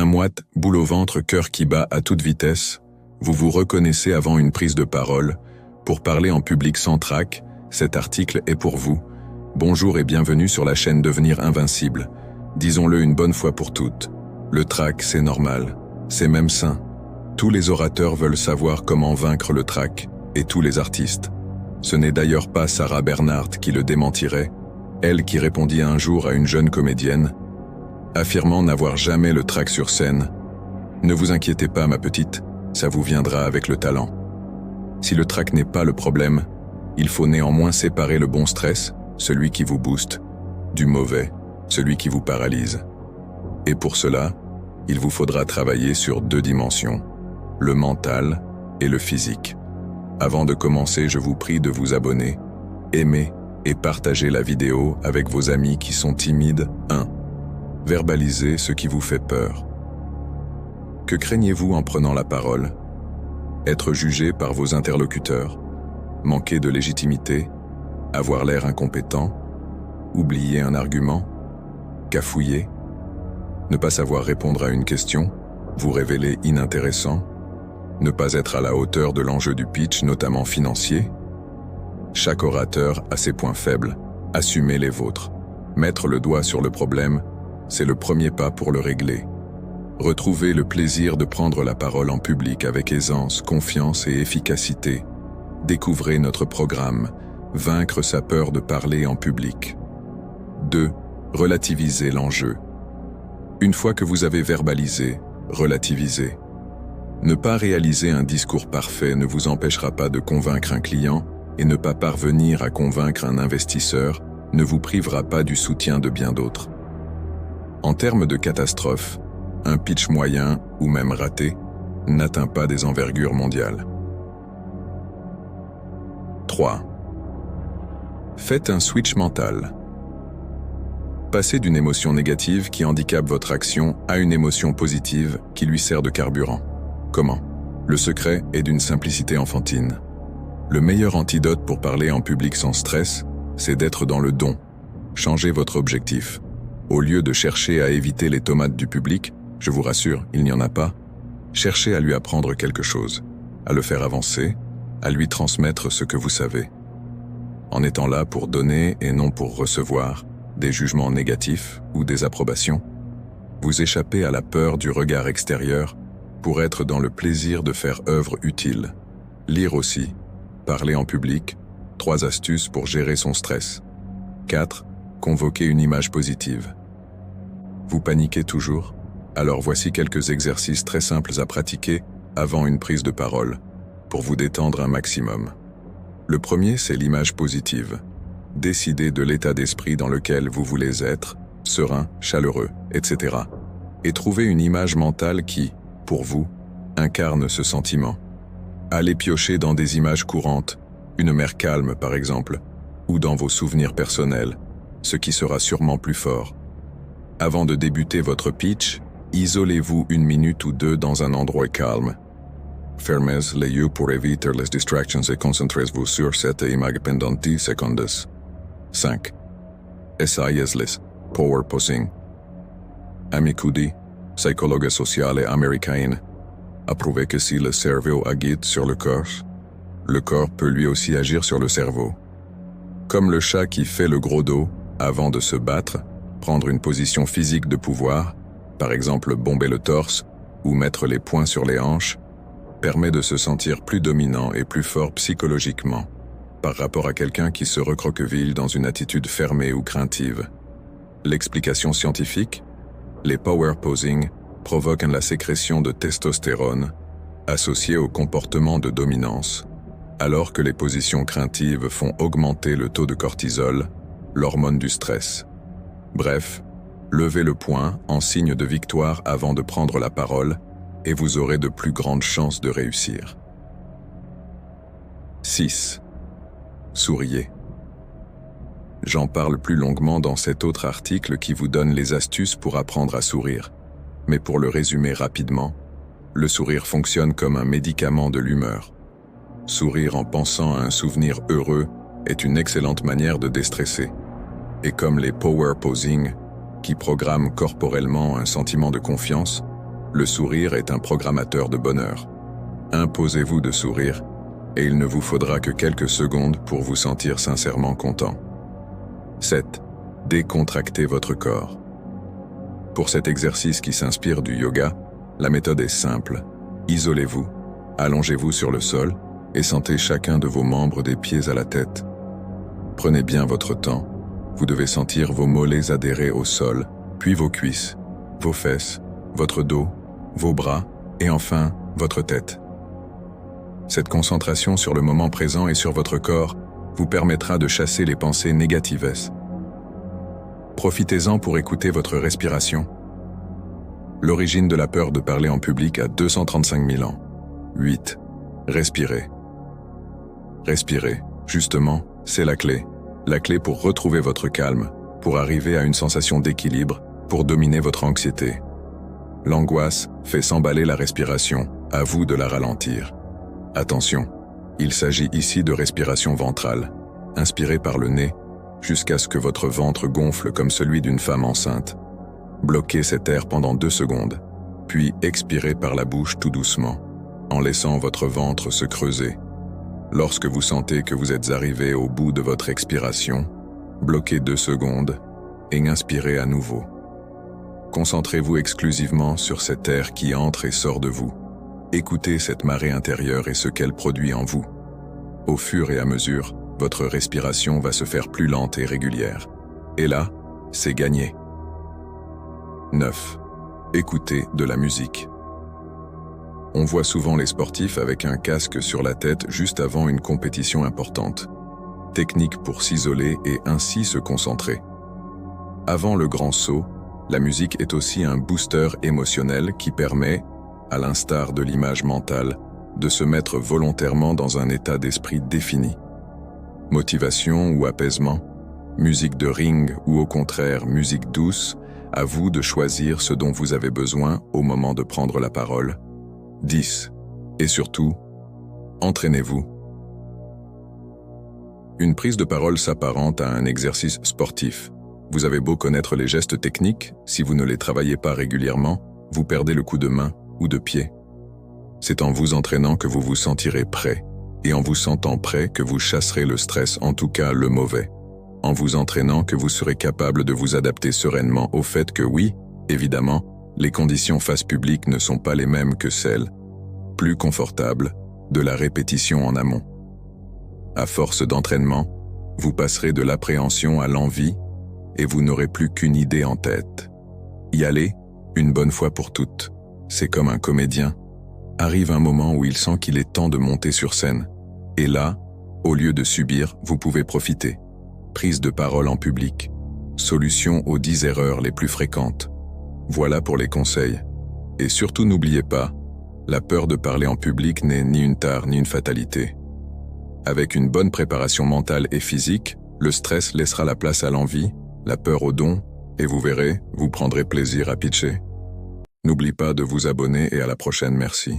moite, boule au ventre, cœur qui bat à toute vitesse, vous vous reconnaissez avant une prise de parole. Pour parler en public sans trac, cet article est pour vous. Bonjour et bienvenue sur la chaîne Devenir Invincible. Disons-le une bonne fois pour toutes. Le trac, c'est normal. C'est même sain. Tous les orateurs veulent savoir comment vaincre le trac, et tous les artistes. Ce n'est d'ailleurs pas Sarah Bernhardt qui le démentirait, elle qui répondit un jour à une jeune comédienne, affirmant n'avoir jamais le trac sur scène. Ne vous inquiétez pas, ma petite, ça vous viendra avec le talent. Si le trac n'est pas le problème, il faut néanmoins séparer le bon stress, celui qui vous booste, du mauvais, celui qui vous paralyse. Et pour cela, il vous faudra travailler sur 2 dimensions, le mental et le physique. Avant de commencer, je vous prie de vous abonner, aimer et partager la vidéo avec vos amis qui sont timides. 1. Verbalisez ce qui vous fait peur. Que craignez-vous en prenant la parole? Être jugé par vos interlocuteurs, manquer de légitimité, avoir l'air incompétent, oublier un argument, cafouiller, ne pas savoir répondre à une question, vous révéler inintéressant, ne pas être à la hauteur de l'enjeu du pitch, notamment financier. Chaque orateur a ses points faibles, assumez les vôtres. Mettre le doigt sur le problème, c'est le premier pas pour le régler. Retrouvez le plaisir de prendre la parole en public avec aisance, confiance et efficacité. Découvrez notre programme, vaincre sa peur de parler en public. 2. Relativisez l'enjeu. Une fois que vous avez verbalisé, relativisez. Ne pas réaliser un discours parfait ne vous empêchera pas de convaincre un client, et ne pas parvenir à convaincre un investisseur ne vous privera pas du soutien de bien d'autres. En termes de catastrophe, un pitch moyen, ou même raté, n'atteint pas des envergures mondiales. 3. Faites un switch mental. Passez d'une émotion négative qui handicape votre action à une émotion positive qui lui sert de carburant. Comment? Le secret est d'une simplicité enfantine. Le meilleur antidote pour parler en public sans stress, c'est d'être dans le don. Changez votre objectif. Au lieu de chercher à éviter les tomates du public, je vous rassure, il n'y en a pas, cherchez à lui apprendre quelque chose, à le faire avancer, à lui transmettre ce que vous savez. En étant là pour donner et non pour recevoir des jugements négatifs ou des approbations, vous échappez à la peur du regard extérieur pour être dans le plaisir de faire œuvre utile. Lire aussi, parler en public, 3 astuces pour gérer son stress. 4. Convoquer une image positive. Vous paniquez toujours? Alors voici quelques exercices très simples à pratiquer avant une prise de parole, pour vous détendre un maximum. Le premier, c'est l'image positive. Décidez de l'état d'esprit dans lequel vous voulez être, serein, chaleureux, etc. Et trouvez une image mentale qui, pour vous, incarne ce sentiment. Allez piocher dans des images courantes, une mer calme par exemple, ou dans vos souvenirs personnels, ce qui sera sûrement plus fort. Avant de débuter votre pitch, isolez-vous 1 minute ou 2 dans un endroit calme. Fermez les yeux pour éviter les distractions et concentrez-vous sur cette image pendant 10 secondes. 5. Essayez-les. Power posing. Amy Cuddy, psychologue sociale américaine, a prouvé que si le cerveau agit sur le corps peut lui aussi agir sur le cerveau. Comme le chat qui fait le gros dos, avant de se battre, prendre une position physique de pouvoir, par exemple bomber le torse ou mettre les poings sur les hanches, permet de se sentir plus dominant et plus fort psychologiquement, par rapport à quelqu'un qui se recroqueville dans une attitude fermée ou craintive. L'explication scientifique? Les power posing provoquent la sécrétion de testostérone, associée au comportement de dominance, alors que les positions craintives font augmenter le taux de cortisol, l'hormone du stress. Bref, levez le poing en signe de victoire avant de prendre la parole et vous aurez de plus grandes chances de réussir. 6. Souriez. J'en parle plus longuement dans cet autre article qui vous donne les astuces pour apprendre à sourire. Mais pour le résumer rapidement, le sourire fonctionne comme un médicament de l'humeur. Sourire en pensant à un souvenir heureux est une excellente manière de déstresser. Et comme les power posing, qui programment corporellement un sentiment de confiance, Le sourire est un programmateur de bonheur. Imposez-vous de sourire, et il ne vous faudra que quelques secondes pour vous sentir sincèrement content. 7. Décontractez votre corps. Pour cet exercice qui s'inspire du yoga, la méthode est simple. Isolez-vous, allongez-vous sur le sol et sentez chacun de vos membres des pieds à la tête. Prenez bien votre temps. Vous devez sentir vos mollets adhérer au sol, puis vos cuisses, vos fesses, votre dos, vos bras et enfin votre tête. Cette concentration sur le moment présent et sur votre corps vous permettra de chasser les pensées négatives. Profitez-en pour écouter votre respiration. L'origine de la peur de parler en public a 235 000 ans. 8. Respirez. Respirer, justement, c'est la clé. La clé pour retrouver votre calme, pour arriver à une sensation d'équilibre, pour dominer votre anxiété. L'angoisse fait s'emballer la respiration, à vous de la ralentir. Attention, il s'agit ici de respiration ventrale. Inspirez par le nez, jusqu'à ce que votre ventre gonfle comme celui d'une femme enceinte. Bloquez cet air pendant 2 secondes, puis expirez par la bouche tout doucement, en laissant votre ventre se creuser. Lorsque vous sentez que vous êtes arrivé au bout de votre expiration, bloquez 2 secondes et inspirez à nouveau. Concentrez-vous exclusivement sur cet air qui entre et sort de vous. Écoutez cette marée intérieure et ce qu'elle produit en vous. Au fur et à mesure, votre respiration va se faire plus lente et régulière. Et là, c'est gagné. 9. Écoutez de la musique. On voit souvent les sportifs avec un casque sur la tête juste avant une compétition importante. Technique pour s'isoler et ainsi se concentrer. Avant le grand saut, la musique est aussi un booster émotionnel qui permet, à l'instar de l'image mentale, de se mettre volontairement dans un état d'esprit défini. Motivation ou apaisement, musique de ring ou au contraire musique douce, à vous de choisir ce dont vous avez besoin au moment de prendre la parole. 10. Et surtout, entraînez-vous. Une prise de parole s'apparente à un exercice sportif. Vous avez beau connaître les gestes techniques, si vous ne les travaillez pas régulièrement, vous perdez le coup de main ou de pied. C'est en vous entraînant que vous vous sentirez prêt, et en vous sentant prêt que vous chasserez le stress, en tout cas le mauvais. En vous entraînant que vous serez capable de vous adapter sereinement au fait que oui, évidemment, les conditions face publique ne sont pas les mêmes que celles, plus confortables, de la répétition en amont. À force d'entraînement, vous passerez de l'appréhension à l'envie et vous n'aurez plus qu'une idée en tête. Y aller, une bonne fois pour toutes. C'est comme un comédien. Arrive un moment où il sent qu'il est temps de monter sur scène. Et là, au lieu de subir, vous pouvez profiter. Prise de parole en public. Solution aux 10 erreurs les plus fréquentes. Voilà pour les conseils. Et surtout n'oubliez pas, la peur de parler en public n'est ni une tare ni une fatalité. Avec une bonne préparation mentale et physique, le stress laissera la place à l'envie, la peur au don, et vous verrez, vous prendrez plaisir à pitcher. N'oublie pas de vous abonner et à la prochaine, merci.